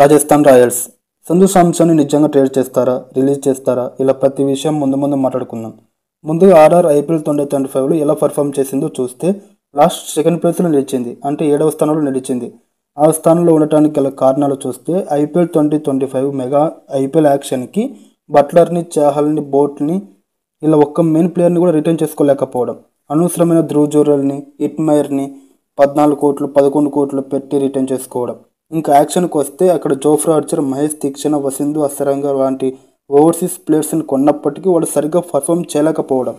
Rajasthan Royals Sanju Samson నిజంగా trade చేస్తారా, release చేస్తారా, ఇలా ప్రతి విషయం ముందు మాట్లాడుకుందాం. ముందుగా ఆర్ఆర్ ఐపీఎల్ 2025లో ఎలా పర్ఫామ్ చేసిందో చూస్తే లాస్ట్ సెకండ్ ప్లేస్లో నిలిచింది, అంటే 7వ స్థానంలో నిలిచింది. ఆ స్థానంలో ఉండటానికి గల కారణాలు చూస్తే ఐపీఎల్ 2025 మెగా ఐపీఎల్ యాక్షన్కి బట్లర్ని, చాహల్ని, బోల్ట్ని ఇలా ఒక్క మెయిన్ ప్లేయర్ని కూడా రిటర్న్ చేసుకోలేకపోవడం, అనవసరమైన ధ్రువ్ జురెల్ని, హిట్మైర్ని 14 కోట్లు 11 కోట్లు పెట్టి రిటర్న్ చేసుకోవడం. ఇంకా యాక్షన్కి వస్తే అక్కడ జోఫ్రా ఆర్చర్, మహేష్ దీక్షణ, వసింధు అసరంగా లాంటి ఓవర్సీస్ ప్లేయర్స్ని కొన్నప్పటికీ వాళ్ళు సరిగ్గా పర్ఫామ్ చేయలేకపోవడం,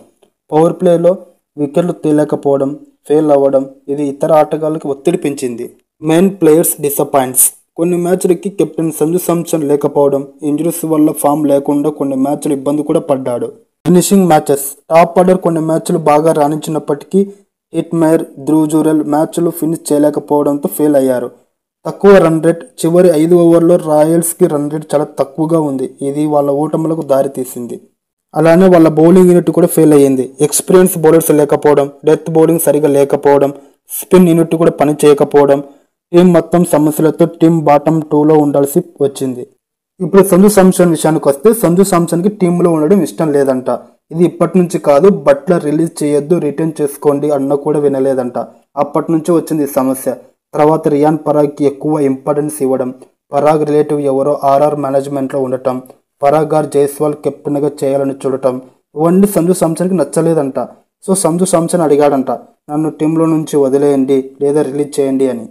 పవర్ ప్లేలో వికెట్లు తీయలేకపోవడం, ఫెయిల్ అవ్వడం, ఇది ఇతర ఆటగాళ్ళకి ఒత్తిడి పెంచింది. Main players disappoints. కొన్ని మ్యాచ్లకి కెప్టెన్ సంజు శాంసన్ లేకపోవడం, ఇంజరీస్ వల్ల ఫామ్ లేకుండా కొన్ని మ్యాచ్లు ఇబ్బంది కూడా పడ్డాడు. Finishing matches. టాప్ ఆర్డర్ కొన్ని మ్యాచ్లు బాగా రాణించినప్పటికీ హిట్మైర్, ధ్రువ్ జురెల్ మ్యాచ్లు ఫినిష్ చేయలేకపోవడంతో ఫెయిల్ అయ్యారు. తక్కువ రన్ రేట్. చివరి 5 ఓవర్లో రాయల్స్కి రన్ రేట్ చాలా తక్కువగా ఉంది, ఇది వాళ్ళ ఓటములకు దారితీసింది. అలానే వాళ్ళ బౌలింగ్ యూనిట్ కూడా ఫెయిల్ అయ్యింది. ఎక్స్పీరియన్స్ బౌలర్స్ లేకపోవడం, డెత్ బౌలింగ్ సరిగా లేకపోవడం, స్పిన్ యూనిట్ కూడా పని చేయకపోవడం, టీం మొత్తం సమస్యలతో టీం బాటమ్ 2లో ఉండాల్సి వచ్చింది. ఇప్పుడు సంజు శాంసన్ విషయానికి వస్తే సంజు శాంసన్కి టీంలో ఉండడం ఇష్టం లేదంట. ఇది ఇప్పటి నుంచి కాదు, బట్లర్ రిలీజ్ చేయొద్దు, రిటర్న్ చేసుకోండి అన్న కూడా వినలేదంట. అప్పటి నుంచి వచ్చింది ఈ సమస్య. తర్వాత రియాన్ పరాగ్కి ఎక్కువ ఇంపార్టెన్స్ ఇవ్వడం, పరాగ్ రిలేటివ్ ఎవరో ఆర్ఆర్ మేనేజ్మెంట్లో ఉండటం, పరాగ్ గారు జైస్వాల్ కెప్టెన్గా చేయాలని చూడటం, ఇవన్నీ సంజు శాంసన్కి నచ్చలేదంట. సో సంజు శాంసన్ అడిగాడంట, నన్ను టీంలో నుంచి వదిలేయండి లేదా రిలీజ్ చేయండి అని.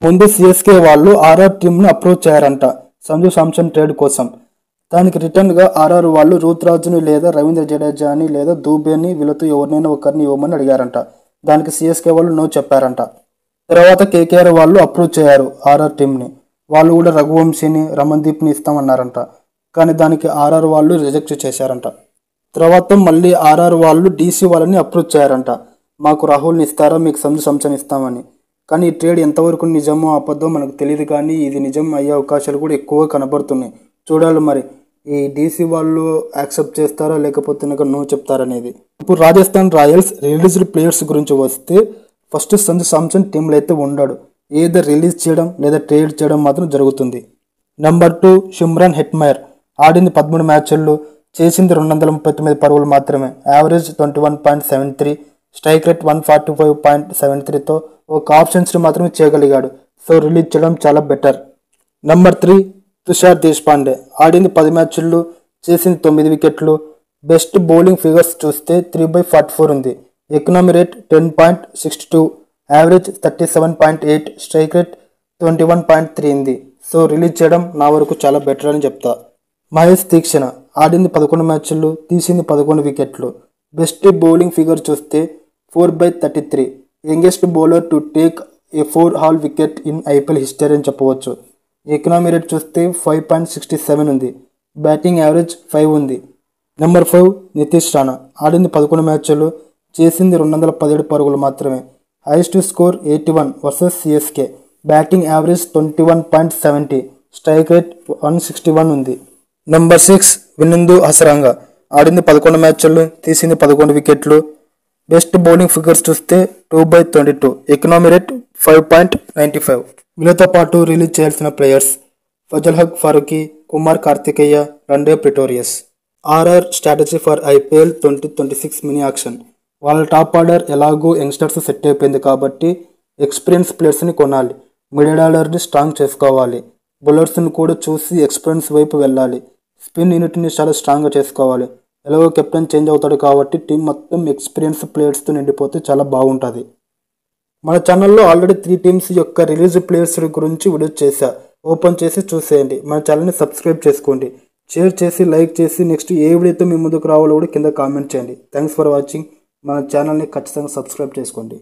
ముందు సిఎస్కే వాళ్ళు ఆర్ఆర్ టీంను అప్రోచ్ చేయారంట సంజు శాంసన్ ట్రేడ్ కోసం. దానికి రిటర్న్గా ఆర్ఆర్ వాళ్ళు రూత్రాజ్ని లేదా రవీంద్ర జడేజాని లేదా దూబేని వీళ్ళతో ఎవరినైనా ఒకరిని ఇవ్వమని అడిగారంట. దానికి సిఎస్కే వాళ్ళు నో చెప్పారంట. తర్వాత కేకేఆర్ వాళ్ళు అప్రోచ్ చేశారు ఆర్ఆర్ టీంని. వాళ్ళు కూడా రఘువంశీని, రమన్దీప్ని ఇస్తామన్నారంట. కానీ దానికి ఆర్ఆర్ వాళ్ళు రిజెక్ట్ చేశారంట. తర్వాత మళ్ళీ ఆర్ఆర్ వాళ్ళు డీసీ వాళ్ళని అప్రోచ్ చేశారంట, మాకు రాహుల్ని ఇస్తారా, మీకు సంజు శాంసన్ ఇస్తామని. కానీ ఈ ట్రేడ్ ఎంతవరకు నిజమో అబద్ధమో మనకు తెలియదు, కానీ ఇది నిజం అయ్యే అవకాశాలు కూడా ఎక్కువగా కనబడుతున్నాయి. చూడాలి మరి ఈ డీసీ వాళ్ళు యాక్సెప్ట్ చేస్తారా లేకపోతే నో చెప్తారనేది. ఇప్పుడు రాజస్థాన్ రాయల్స్ రిలీజ్డ్ ప్లేయర్స్ గురించి వస్తే ఫస్ట్ సంజు శాంసన్ టీంలో అయితే ఉండడు. ఏదో రిలీజ్ చేయడం లేదా ట్రేడ్ చేయడం మాత్రం జరుగుతుంది. Number 2 Shimron Hetmyer. ఆడింది 13 మ్యాచ్ల్లో, చేసింది 239 పరుగులు మాత్రమే. యావరేజ్ 21.73, స్ట్రైక్ రేట్ 145.73తో ఒక హాఫ్ సెంచరీ మాత్రమే చేయగలిగాడు. సో రిలీజ్ చేయడం చాలా బెటర్. నెంబర్ 3 తుషార్ దేశపాండే. ఆడింది 10 మ్యాచ్ల్లో, చేసింది 9 వికెట్లు. బెస్ట్ బౌలింగ్ ఫిగర్స్ చూస్తే 3/44 ఉంది. Economy rate 10.62, average 37.8, strike rate 21.3 ఉంది. సో రిలీజ్ చేయడం నా వరకు చాలా బెటర్ అని చెప్తా. మహేష్ దీక్షణ. ఆడింది 11 మ్యాచ్ల్లో, తీసింది 11 వికెట్లు. బెస్ట్ బౌలింగ్ ఫిగర్ చూస్తే 4/33, youngest bowler to take a 4 hall wicket in IPL history అని చెప్పవచ్చు. ఎకనామీ రేట్ చూస్తే 5.67 ఉంది. బ్యాటింగ్ యావరేజ్ 5 ఉంది. నెంబర్ 5 నితీష్ రాణా. ఆడింది 11 మ్యాచ్ల్లో, చేసింది 217 పరుగులు మాత్రమే. Highest score 81 versus CSK. Batting average 21.70, strike rate 161 ఉంది. నెంబర్ 6 వినిందు హసరంగా. ఆడింది 11 మ్యాచ్ల్లో, తీసింది 11 వికెట్లు. బెస్ట్ బౌలింగ్ ఫిగర్స్ చూస్తే 2/22, ఎకనామీ రేట్ 5.95. వీళ్ళతో పాటు రిలీజ్ చేయాల్సిన players Fazal Haq Farooqi, Kumar Kartikeya, Rynie Pretorius. RR strategy for IPL 2026 mini auction. వాళ్ళ టాప్ ఆర్డర్ ఎలాగో యంగ్స్టర్స్ సెట్ అయిపోయింది కాబట్టి ఎక్స్పీరియన్స్ ప్లేయర్స్ని కొనాలి. మిడిల్ ఆర్డర్ని స్ట్రాంగ్ చేసుకోవాలి. బౌలర్స్ని కూడా చూసి ఎక్స్పీరియన్స్ వైపు వెళ్ళాలి. స్పిన్ యూనిట్ని చాలా స్ట్రాంగ్గా చేసుకోవాలి. ఎలాగో కెప్టెన్ చేంజ్ అవుతాడు కాబట్టి టీం మొత్తం ఎక్స్పీరియన్స్ ప్లేయర్స్తో నిండిపోతే చాలా బాగుంటుంది. మన ఛానల్లో ఆల్రెడీ 3 టీమ్స్ యొక్క రిలీజ్ ప్లేయర్స్ గురించి వీడియో చేశా, ఓపెన్ చేసి చూసేయండి. మన ఛానల్ని సబ్స్క్రైబ్ చేసుకోండి, షేర్ చేసి లైక్ చేసి నెక్స్ట్ ఏ వీడియోతో మీ ముందుకు రావాలో కూడా కింద కామెంట్ చేయండి. Thanks for watching. మన ఛానల్ని ఖచ్చితంగా సబ్స్క్రైబ్ చేసుకోండి.